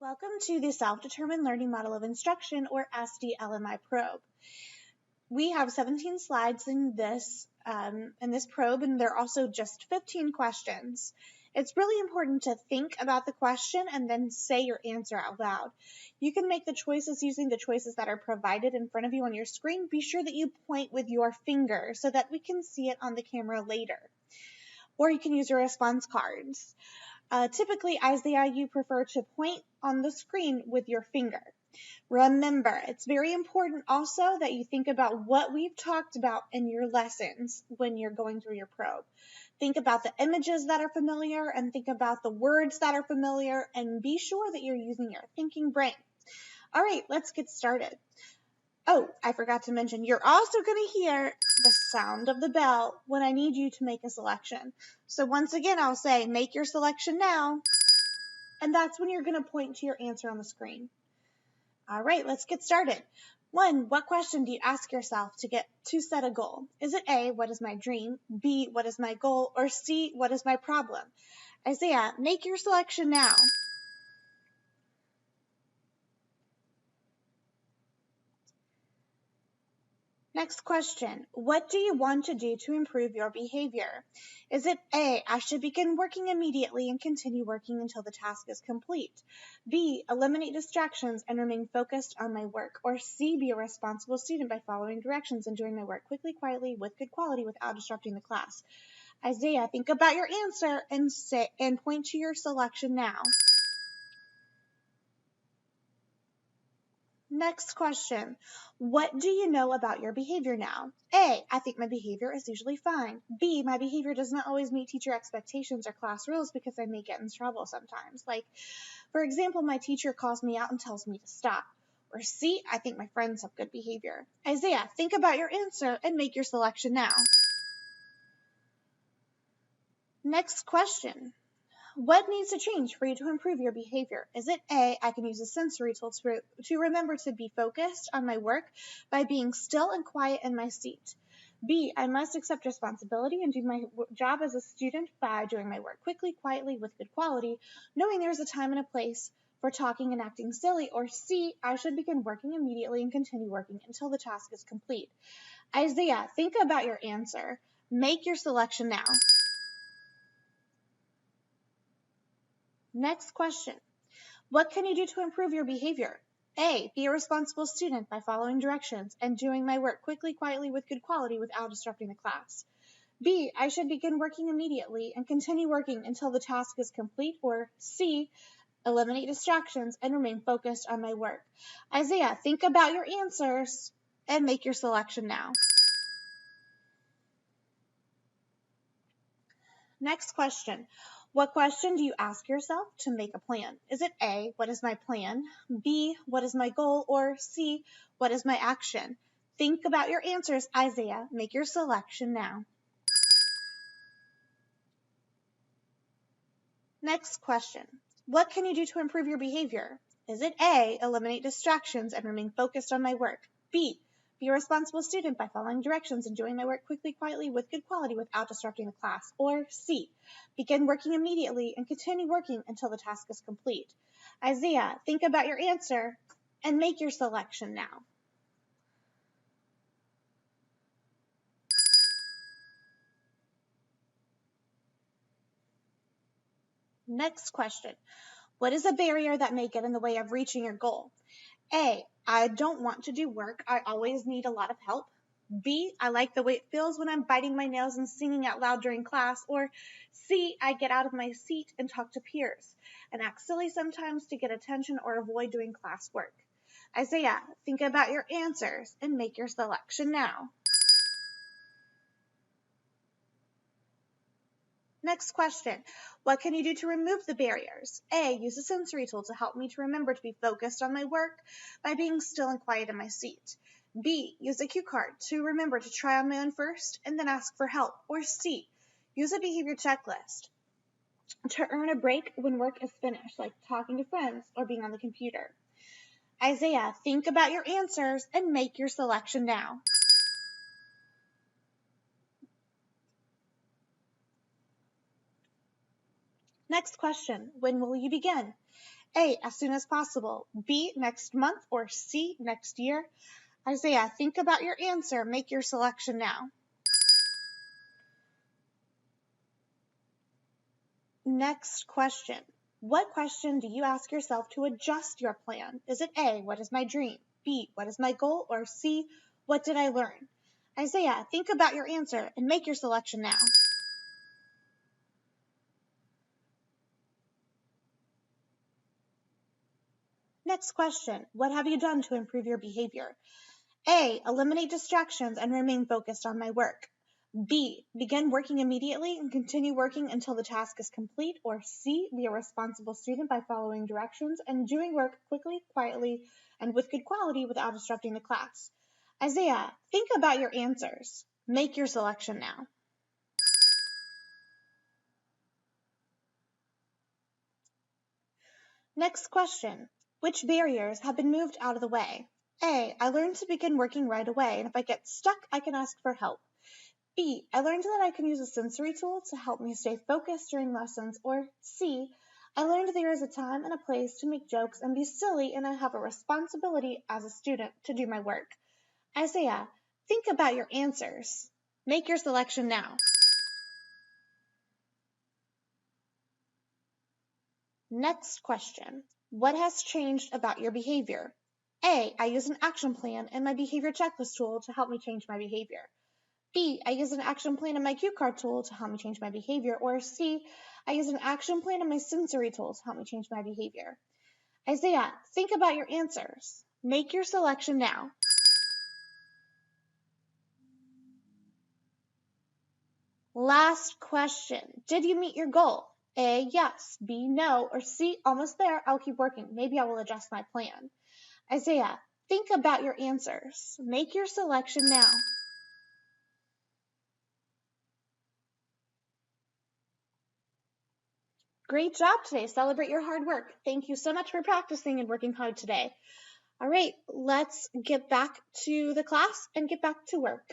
Welcome to the Self-Determined Learning Model of Instruction, or SDLMI probe. We have 17 slides in this probe, and there are also just 15 questions. It's really important to think about the question and then say your answer out loud. You can make the choices using the choices that are provided in front of you on your screen. Be sure that you point with your finger so that we can see it on the camera later. Or you can use your response cards. Typically, Isaiah, you prefer to point on the screen with your finger. Remember, it's very important also that you think about what we've talked about in your lessons when you're going through your probe. Think about the images that are familiar and think about the words that are familiar, and be sure that you're using your thinking brain. All right, let's get started. Oh, I forgot to mention, you're also going to hear the sound of the bell when I need you to make a selection. So once again, I'll say, make your selection now. And that's when you're going to point to your answer on the screen. All right, let's get started. 1, what question do you ask yourself to set a goal? Is it A, what is my dream? B, what is my goal? Or C, what is my problem? Isaiah, make your selection now. Next question, what do you want to do to improve your behavior? Is it A, I should begin working immediately and continue working until the task is complete? B, eliminate distractions and remain focused on my work? Or C, be a responsible student by following directions and doing my work quickly, quietly, with good quality without disrupting the class? Isaiah, think about your answer and point to your selection now. Next question. What do you know about your behavior now? A, I think my behavior is usually fine. B, my behavior does not always meet teacher expectations or class rules because I may get in trouble sometimes. Like, for example, my teacher calls me out and tells me to stop. Or C, I think my friends have good behavior. Isaiah, think about your answer and make your selection now. Next question. What needs to change for you to improve your behavior? Is it A, I can use a sensory tool to remember to be focused on my work by being still and quiet in my seat? B, I must accept responsibility and do my job as a student by doing my work quickly, quietly, with good quality, knowing there's a time and a place for talking and acting silly? Or C, I should begin working immediately and continue working until the task is complete? Isaiah, think about your answer. Make your selection now. Next question. What can you do to improve your behavior? A, be a responsible student by following directions and doing my work quickly, quietly, with good quality without disrupting the class. B, I should begin working immediately and continue working until the task is complete. Or C, eliminate distractions and remain focused on my work. Isaiah, think about your answers and make your selection now. Next question. What question do you ask yourself to make a plan? Is it A, what is my plan? B, what is my goal? Or C, what is my action? Think about your answers, Isaiah. Make your selection now. Next question. What can you do to improve your behavior? Is it A, eliminate distractions and remain focused on my work? B, be a responsible student by following directions and doing my work quickly, quietly, with good quality without disrupting the class? Or C, begin working immediately and continue working until the task is complete? Isaiah, think about your answer and make your selection now. Next question. What is a barrier that may get in the way of reaching your goal? A, I don't want to do work. I always need a lot of help. B, I like the way it feels when I'm biting my nails and singing out loud during class. Or C, I get out of my seat and talk to peers and act silly sometimes to get attention or avoid doing classwork. Isaiah, think about your answers and make your selection now. Next question. What can you do to remove the barriers? A, use a sensory tool to help me to remember to be focused on my work by being still and quiet in my seat. B, use a cue card to remember to try on my own first and then ask for help. Or C, use a behavior checklist to earn a break when work is finished, like talking to friends or being on the computer. Isaiah, think about your answers and make your selection now. Next question, when will you begin? A, as soon as possible, B, next month, or C, next year? Isaiah, think about your answer. Make your selection now. Next question. What question do you ask yourself to adjust your plan? Is it A, what is my dream? B, what is my goal? Or C, what did I learn? Isaiah, think about your answer and make your selection now. Next question. What have you done to improve your behavior? A, eliminate distractions and remain focused on my work. B, begin working immediately and continue working until the task is complete. Or C, be a responsible student by following directions and doing work quickly, quietly, and with good quality without disrupting the class. Isaiah, think about your answers. Make your selection now. Next question. Which barriers have been moved out of the way? A, I learned to begin working right away, and if I get stuck, I can ask for help. B, I learned that I can use a sensory tool to help me stay focused during lessons. Or C, I learned there is a time and a place to make jokes and be silly, and I have a responsibility as a student to do my work. Isaiah, think about your answers. Make your selection now. Next question. What has changed about your behavior? A, I use an action plan and my behavior checklist tool to help me change my behavior. B, I use an action plan and my cue card tool to help me change my behavior. Or C, I use an action plan and my sensory tool to help me change my behavior. Isaiah, think about your answers. Make your selection now. Last question. Did you meet your goal? A, yes. B, no. Or C, almost there. I'll keep working. Maybe I will adjust my plan. Isaiah, think about your answers. Make your selection now. Great job today. Celebrate your hard work. Thank you so much for practicing and working hard today. All right, let's get back to the class and get back to work.